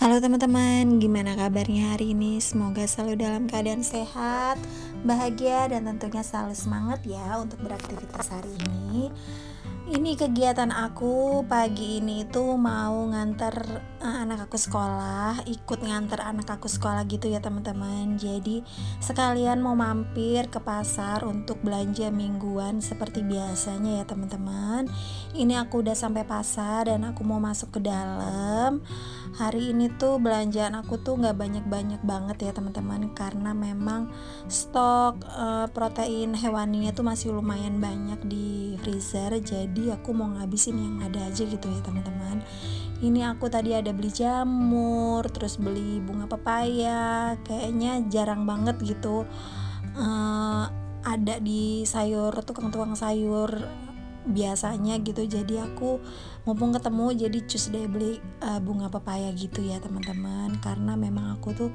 Halo teman-teman, gimana kabarnya hari ini? Semoga selalu dalam keadaan sehat, bahagia, dan tentunya selalu semangat ya untuk beraktivitas hari ini. Ini kegiatan aku pagi ini itu mau nganter anak aku sekolah, ikut nganter anak aku sekolah gitu ya teman-teman. Jadi sekalian mau mampir ke pasar untuk belanja mingguan seperti biasanya ya teman-teman. Ini aku udah sampai pasar dan aku mau masuk ke dalam. Hari ini tuh belanjaan aku tuh nggak banyak-banyak banget ya teman-teman, karena memang stok protein hewaninya tuh masih lumayan banyak di freezer. Jadi aku mau ngabisin yang ada aja gitu ya teman-teman. Ini aku tadi ada beli jamur, terus beli bunga pepaya, kayaknya jarang banget gitu ada di tukang sayur biasanya gitu. Jadi aku mumpung ketemu, jadi cus deh beli bunga pepaya gitu ya teman-teman, karena memang aku tuh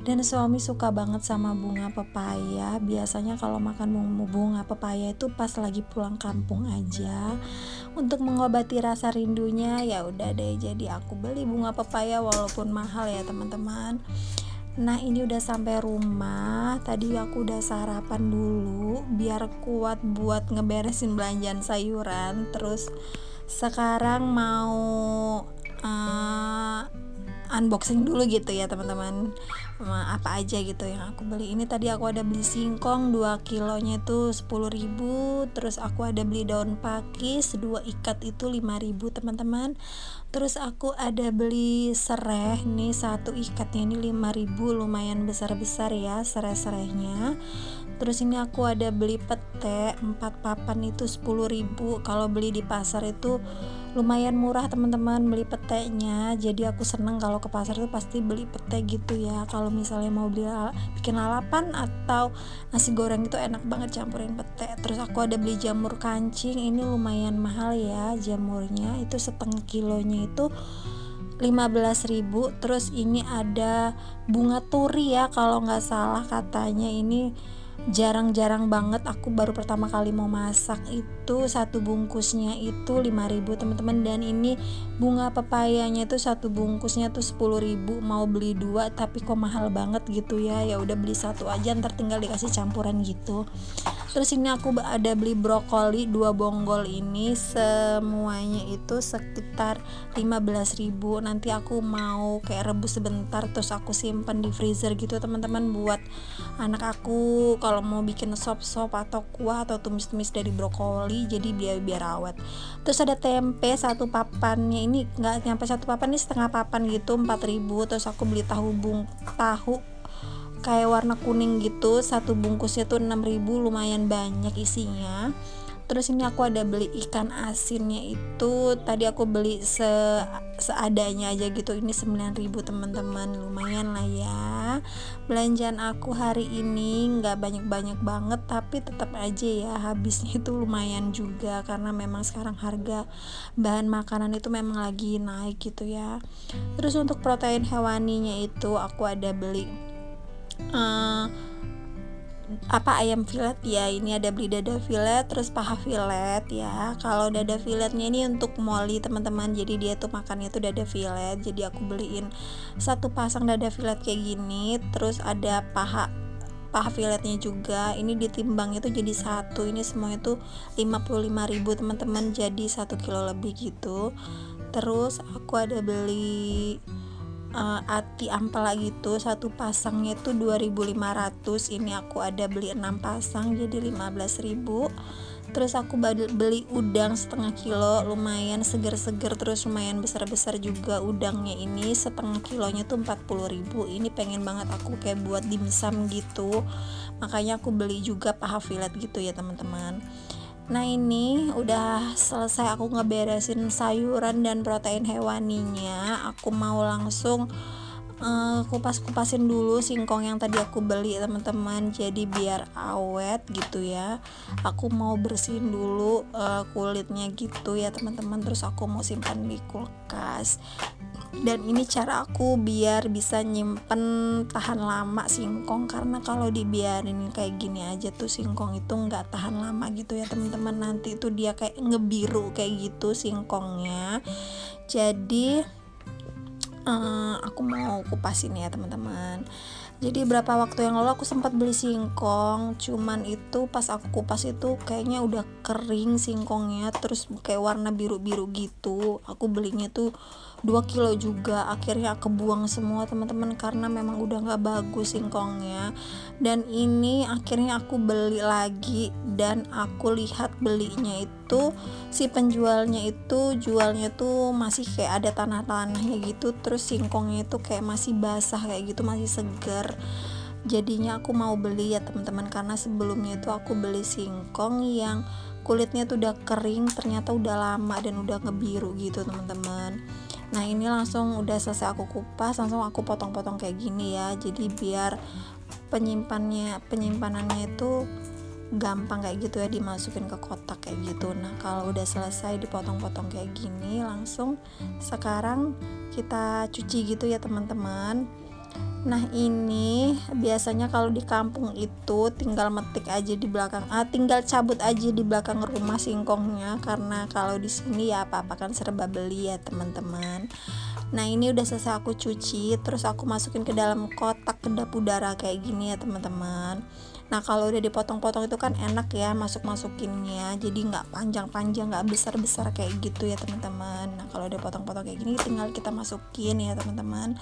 dan suami suka banget sama bunga pepaya. Biasanya kalau makan bunga pepaya itu pas lagi pulang kampung aja untuk mengobati rasa rindunya. Ya udah deh, jadi aku beli bunga pepaya walaupun mahal ya teman-teman. Nah ini udah sampai rumah. Tadi aku udah sarapan dulu biar kuat buat ngeberesin belanjaan sayuran. Terus sekarang mau uh, unboxing dulu gitu ya teman-teman, apa aja gitu yang aku beli. Ini tadi aku ada beli singkong 2 kilonya itu 10.000. Terus aku ada beli daun pakis 2 ikat itu 5.000 teman-teman. Terus aku ada beli serai nih, 1 ikatnya ini 5.000, lumayan besar-besar ya serai-serainya. Terus ini aku ada beli pete 4 papan itu 10.000. Kalau beli di pasar itu lumayan murah teman-teman beli petenya. Jadi aku seneng kalau ke pasar tuh pasti beli pete gitu ya. Kalau misalnya mau bikin lalapan atau nasi goreng itu enak banget campurin pete. Terus aku ada beli jamur kancing, ini lumayan mahal ya jamurnya, itu setengah kilonya itu 15.000. Terus ini ada bunga turi ya kalau nggak salah, katanya ini jarang-jarang banget, aku baru pertama kali mau masak. Itu satu bungkusnya itu 5.000 teman-teman. Dan ini bunga pepayanya itu satu bungkusnya tuh 10.000. Mau beli 2 tapi kok mahal banget gitu ya. Ya udah beli satu aja, ntar tinggal dikasih campuran gitu. Terus ini aku ada beli brokoli 2 bonggol, ini semuanya itu sekitar 15.000. Nanti aku mau kayak rebus sebentar terus aku simpan di freezer gitu teman-teman, buat anak aku kalau mau bikin sop-sop atau kuah atau tumis-tumis dari brokoli, jadi biar awet. Terus ada tempe satu papannya, ini nggak nyampe satu papan, ini setengah papan gitu 4.000. Terus aku beli tahu kayak warna kuning gitu, satu bungkusnya tuh 6.000, lumayan banyak isinya. Terus ini aku ada beli ikan asinnya itu, tadi aku beli seadanya aja gitu, ini 9.000 teman-teman. Lumayan lah ya belanjaan aku hari ini, nggak banyak-banyak banget tapi tetap aja ya habisnya itu lumayan juga, karena memang sekarang harga bahan makanan itu memang lagi naik gitu ya. Terus untuk protein hewaninya itu aku ada beli ayam filet ya. Ini ada beli dada filet, terus paha filet ya. Kalau dada filetnya ini untuk Molly teman-teman, jadi dia tuh makannya tuh dada filet. Jadi aku beliin satu pasang dada filet kayak gini. Terus ada paha filetnya juga, ini ditimbang itu jadi satu, ini semua itu 55.000 teman-teman, jadi 1 kilo lebih gitu. Terus aku ada beli ati ampela gitu, satu pasangnya itu 2.500. Ini aku ada beli 6 pasang jadi 15.000. Terus aku beli udang setengah kilo, lumayan seger-seger, terus lumayan besar-besar juga udangnya, ini setengah kilonya tuh 40.000. Ini pengen banget aku kayak buat dimsum gitu, makanya aku beli juga paha filet gitu ya teman-teman. Nah ini udah selesai aku ngeberesin sayuran dan protein hewaninya. Aku mau langsung kupas-kupasin dulu singkong yang tadi aku beli teman-teman, jadi biar awet gitu ya. Aku mau bersihin dulu kulitnya gitu ya teman-teman, terus aku mau simpan di kulkas. Dan ini cara aku biar bisa nyimpen tahan lama singkong, karena kalau dibiarin kayak gini aja tuh singkong itu nggak tahan lama gitu ya teman-teman. Nanti itu dia kayak ngebiru kayak gitu singkongnya. Jadi aku mau kupasin ya teman-teman. Jadi berapa waktu yang lalu aku sempat beli singkong, cuman itu pas aku kupas itu kayaknya udah kering singkongnya, terus kayak warna biru-biru gitu. Aku belinya tuh 2 kilo juga, akhirnya aku buang semua teman-teman karena memang udah nggak bagus singkongnya. Dan ini akhirnya aku beli lagi, dan aku lihat belinya itu si penjualnya itu jualnya tuh masih kayak ada tanah-tanahnya gitu, terus singkongnya itu kayak masih basah kayak gitu, masih segar. Jadinya aku mau beli ya teman-teman, karena sebelumnya itu aku beli singkong yang kulitnya tuh udah kering, ternyata udah lama dan udah ngebiru gitu teman-teman. Nah ini langsung udah selesai aku kupas, langsung aku potong-potong kayak gini ya, jadi biar penyimpanannya itu gampang kayak gitu ya, dimasukin ke kotak kayak gitu. Nah kalau udah selesai dipotong-potong kayak gini, langsung sekarang kita cuci gitu ya teman-teman. Nah ini biasanya kalau di kampung itu tinggal metik aja di belakang, tinggal cabut aja di belakang rumah singkongnya, karena kalau di sini ya apa-apa kan serba beli ya teman-teman. Nah ini udah selesai aku cuci, terus aku masukin ke dalam kotak kedap udara kayak gini ya teman-teman. Nah kalau udah dipotong-potong itu kan enak ya masuk-masukinnya, jadi nggak panjang-panjang, nggak besar-besar kayak gitu ya teman-teman. Nah kalau udah potong-potong kayak gini tinggal kita masukin ya teman-teman.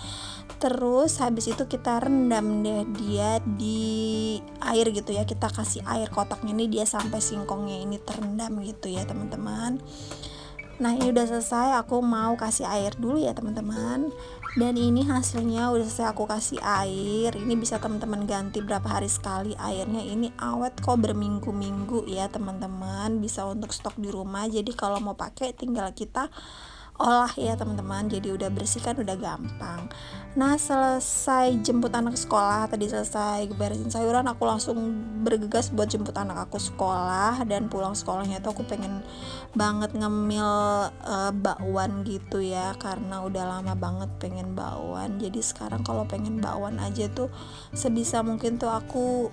Terus habis itu kita rendam deh dia di air gitu ya, kita kasih air kotaknya ini dia sampai singkongnya ini terendam gitu ya teman-teman. Nah ini udah selesai, aku mau kasih air dulu ya teman-teman. Dan ini hasilnya udah selesai aku kasih air. Ini bisa teman-teman ganti berapa hari sekali airnya, ini awet kok berminggu-minggu ya teman-teman, bisa untuk stok di rumah. Jadi kalau mau pakai tinggal kita olah ya teman-teman, jadi udah bersih kan, udah gampang. Nah selesai jemput anak sekolah, tadi selesai beresin sayuran, aku langsung bergegas buat jemput anak aku sekolah. Dan pulang sekolahnya tuh aku pengen banget ngemil bakwan gitu ya, karena udah lama banget pengen bakwan. Jadi sekarang kalau pengen bakwan aja tuh sebisa mungkin tuh aku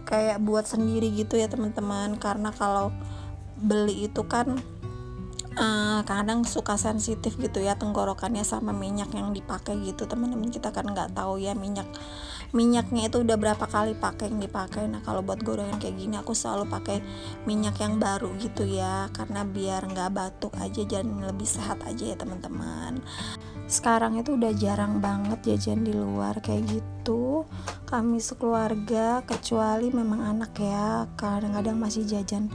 kayak buat sendiri gitu ya teman-teman, karena kalau beli itu kan kadang suka sensitif gitu ya tenggorokannya sama minyak yang dipakai gitu teman-teman. Kita kan nggak tahu ya minyaknya itu udah berapa kali pakai yang dipakai. Nah kalau buat gorengan kayak gini aku selalu pakai minyak yang baru gitu ya, karena biar nggak batuk aja dan lebih sehat aja ya teman-teman. Sekarang itu udah jarang banget jajan di luar kayak gitu, kami sekeluarga, kecuali memang anak ya, kadang-kadang masih jajan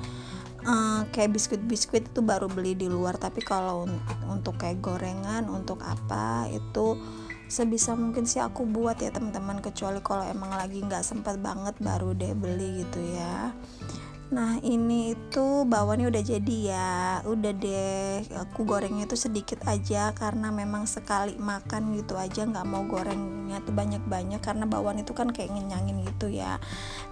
kayak biskuit itu baru beli di luar. Tapi kalau untuk kayak gorengan, untuk apa itu sebisa mungkin sih aku buat ya teman-teman, kecuali kalau emang lagi nggak sempat banget baru deh beli gitu ya. Nah ini itu bakwannya udah jadi ya, udah deh aku gorengnya tuh sedikit aja karena memang sekali makan gitu aja, nggak mau gorengnya tuh banyak-banyak karena bakwan itu kan kayak ngenyangin gitu ya.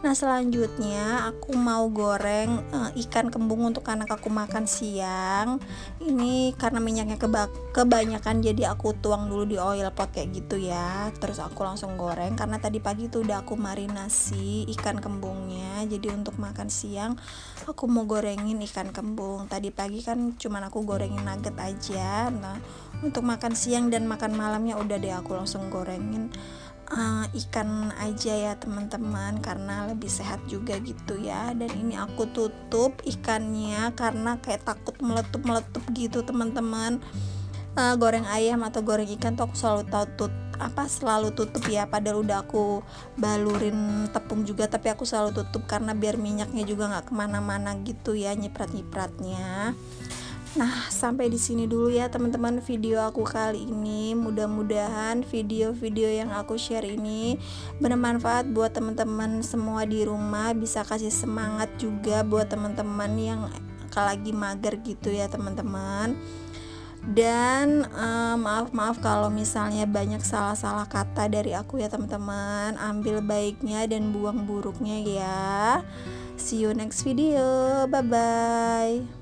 Nah selanjutnya aku mau goreng ikan kembung untuk anak aku makan siang. Ini karena minyaknya kebanyakan jadi aku tuang dulu di oil pot kayak gitu ya, terus aku langsung goreng karena tadi pagi tuh udah aku marinasi ikan kembungnya. Jadi untuk makan siang aku mau gorengin ikan kembung. Tadi pagi kan cuman aku gorengin nugget aja. Nah untuk makan siang dan makan malamnya udah deh aku langsung gorengin ikan aja ya teman-teman, karena lebih sehat juga gitu ya. Dan ini aku tutup ikannya karena kayak takut meletup gitu teman-teman. Goreng ayam atau goreng ikan tuh aku selalu tutup ya, padahal udah aku balurin tepung juga, tapi aku selalu tutup karena biar minyaknya juga nggak kemana-mana gitu ya nyiprat-nyipratnya. Nah sampai di sini dulu ya teman-teman video aku kali ini. Mudah-mudahan video-video yang aku share ini bermanfaat buat teman-teman semua di rumah, bisa kasih semangat juga buat teman-teman yang lagi mager gitu ya teman-teman. Dan maaf kalau misalnya banyak salah-salah kata dari aku ya teman-teman, ambil baiknya dan buang buruknya ya. See you next video, bye bye.